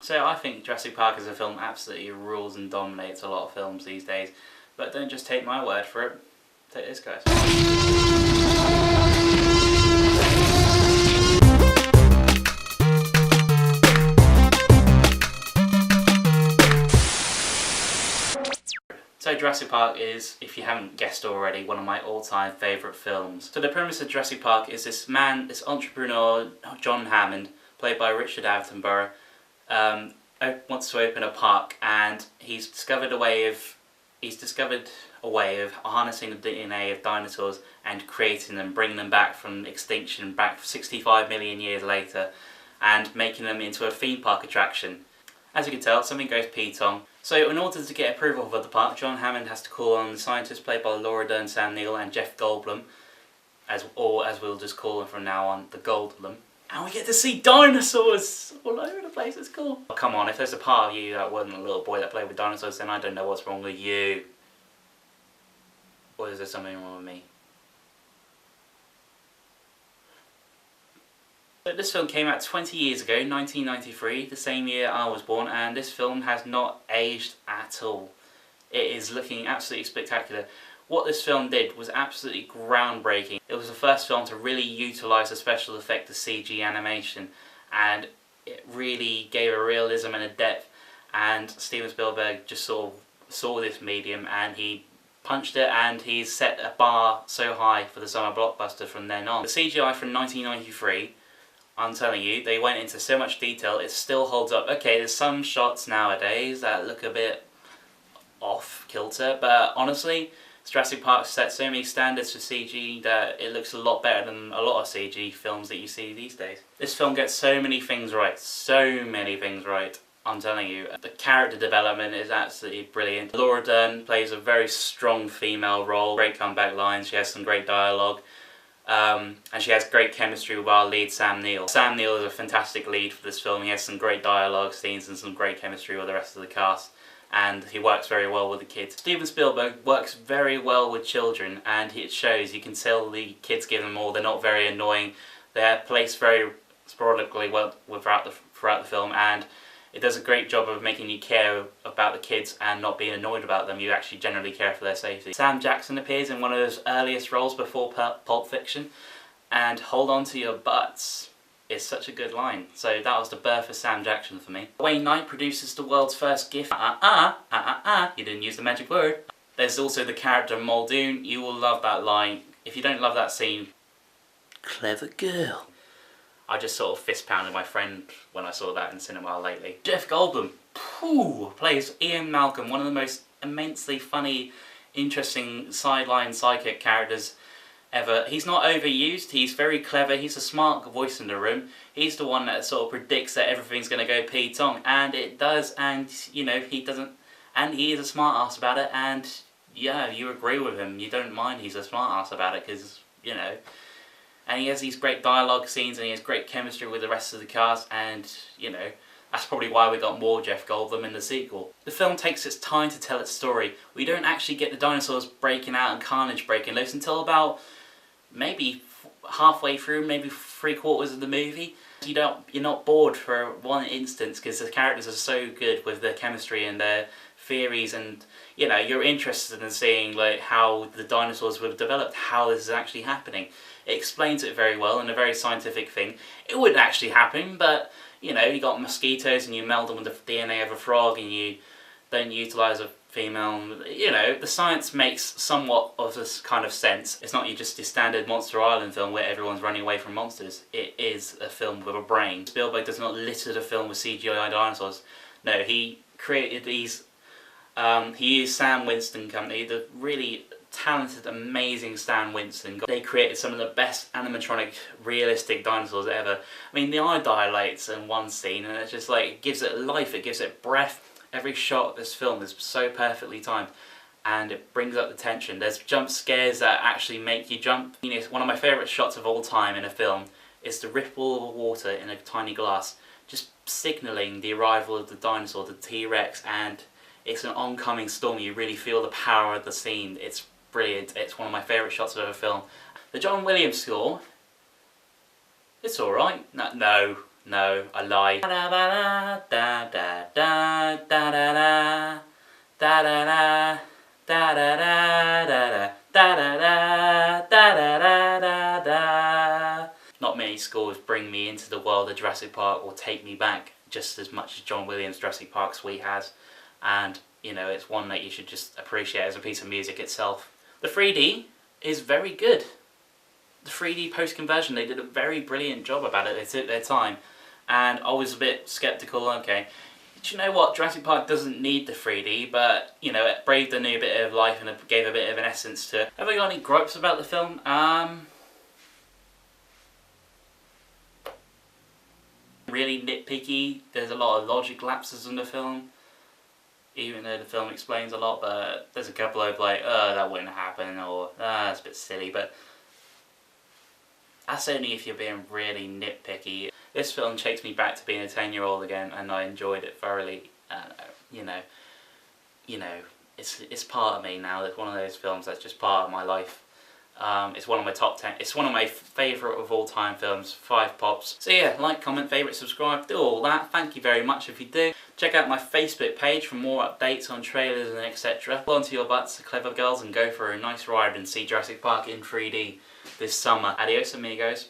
So I think Jurassic Park as a film absolutely rules and dominates a lot of films these days. But don't just take my word for it. Take this, guys. So Jurassic Park is, if you haven't guessed already, one of my all-time favourite films. So the premise of Jurassic Park is this man, this entrepreneur, John Hammond, played by Richard Attenborough, wants to open a park, and he's discovered a way of harnessing the DNA of dinosaurs and creating them, bringing them back from extinction, back 65 million years later, and making them into a theme park attraction. As you can tell, something goes P-tong. So in order to get approval for the park, John Hammond has to call on the scientists played by Laura Dern, Sam Neill and Jeff Goldblum, as we'll just call them from now on, the Goldblum. And we get to see dinosaurs all over the place. It's cool. Oh, come on, if there's a part of you that wasn't a little boy that played with dinosaurs, then I don't know what's wrong with you. Or is there something wrong with me? So this film came out 20 years ago, 1993, the same year I was born, and this film has not aged at all. It is looking absolutely spectacular. What this film did was absolutely groundbreaking. It was the first film to really utilise the special effect of CG animation, and it really gave a realism and a depth, and Steven Spielberg just sort of saw this medium and he punched it, and he's set a bar so high for the summer blockbuster from then on. The CGI from 1993, I'm telling you, they went into so much detail, it still holds up. Okay, there's some shots nowadays that look a bit off kilter, but honestly, Jurassic Park set so many standards for CG that it looks a lot better than a lot of CG films that you see these days. This film gets so many things right, I'm telling you. The character development is absolutely brilliant. Laura Dern plays a very strong female role, great comeback lines, she has some great dialogue. And she has great chemistry with our lead, Sam Neill. Sam Neill is a fantastic lead for this film. He has some great dialogue scenes and some great chemistry with the rest of the cast. And he works very well with the kids. Steven Spielberg works very well with children, and it shows. You can tell the kids give them all. They're not very annoying. They're placed very sporadically well throughout the film, and it does a great job of making you care about the kids and not being annoyed about them. You actually generally care for their safety. Sam Jackson appears in one of his earliest roles before Pulp Fiction, and "Hold on to your butts" is such a good line. So that was the birth of Sam Jackson for me. Wayne Knight produces the world's first GIF. You didn't use the magic word. There's also the character Muldoon. You will love that line. If you don't love that scene, clever girl. I just sort of fist pounded my friend when I saw that in cinema lately. Jeff Goldblum plays Ian Malcolm, one of the most immensely funny, interesting sideline sidekick characters ever. He's not overused, he's very clever, he's a smart voice in the room. He's the one that sort of predicts that everything's going to go P-tong, and it does, and you know, he doesn't, and he is a smart ass about it, and yeah, you agree with him, you don't mind he's a smart ass about it, because, you know, and he has these great dialogue scenes and he has great chemistry with the rest of the cast, and, you know, that's probably why we got more Jeff Goldblum in the sequel. The film takes its time to tell its story. We don't actually get the dinosaurs breaking out and carnage breaking loose until about maybe halfway through, maybe 3/4 of the movie. You're not bored for one instance because the characters are so good with their chemistry and their theories, and you know, you're interested in seeing like how the dinosaurs were developed, how this is actually happening. It explains it very well in a very scientific thing. It wouldn't actually happen, but you know, you got mosquitoes and you meld them with the DNA of a frog and you don't utilise a female. You know, the science makes somewhat of this kind of sense. It's not just your standard Monster Island film where everyone's running away from monsters. It is a film with a brain. Spielberg does not litter the film with CGI dinosaurs. No, he created these, he used Sam Winston Company, the really talented, amazing Stan Winston. They created some of the best animatronic, realistic dinosaurs ever. I mean, the eye dilates in one scene and it's just like, it gives it life, it gives it breath. Every shot of this film is so perfectly timed and it brings up the tension. There's jump scares that actually make you jump. You know, one of my favourite shots of all time in a film is the ripple of water in a tiny glass, just signalling the arrival of the dinosaur, the T-Rex, and it's an oncoming storm. You really feel the power of the scene. It's brilliant. It's one of my favourite shots of a film. The John Williams score, it's alright. No, No, I lied. Da da da da da da da da da da da da da. Not many scores bring me into the world of Jurassic Park or take me back just as much as John Williams' Jurassic Park Suite has, and you know, it's one that you should just appreciate as a piece of music itself. The 3D is very good. The 3D post-conversion, they did a very brilliant job about it. They took their time, and I was a bit skeptical. Okay, do you know what? Jurassic Park doesn't need the 3D, but you know, it breathed a new bit of life and it gave a bit of an essence to it. Have I got any gripes about the film? Really nitpicky. There's a lot of logic lapses in the film, even though the film explains a lot, but there's a couple of like, that wouldn't happen, or that's a bit silly, but that's only if you're being really nitpicky. This film takes me back to being a 10-year-old again, and I enjoyed it thoroughly. You know, it's part of me now. It's one of those films that's just part of my life. It's one of my top 10. It's one of my favourite of all time films. 5 pops. So yeah, like, comment, favourite, subscribe, do all that. Thank you very much if you do. Check out my Facebook page for more updates on trailers and etc. Hold on to your butts, clever girls, and go for a nice ride and see Jurassic Park in 3D this summer. Adios amigos.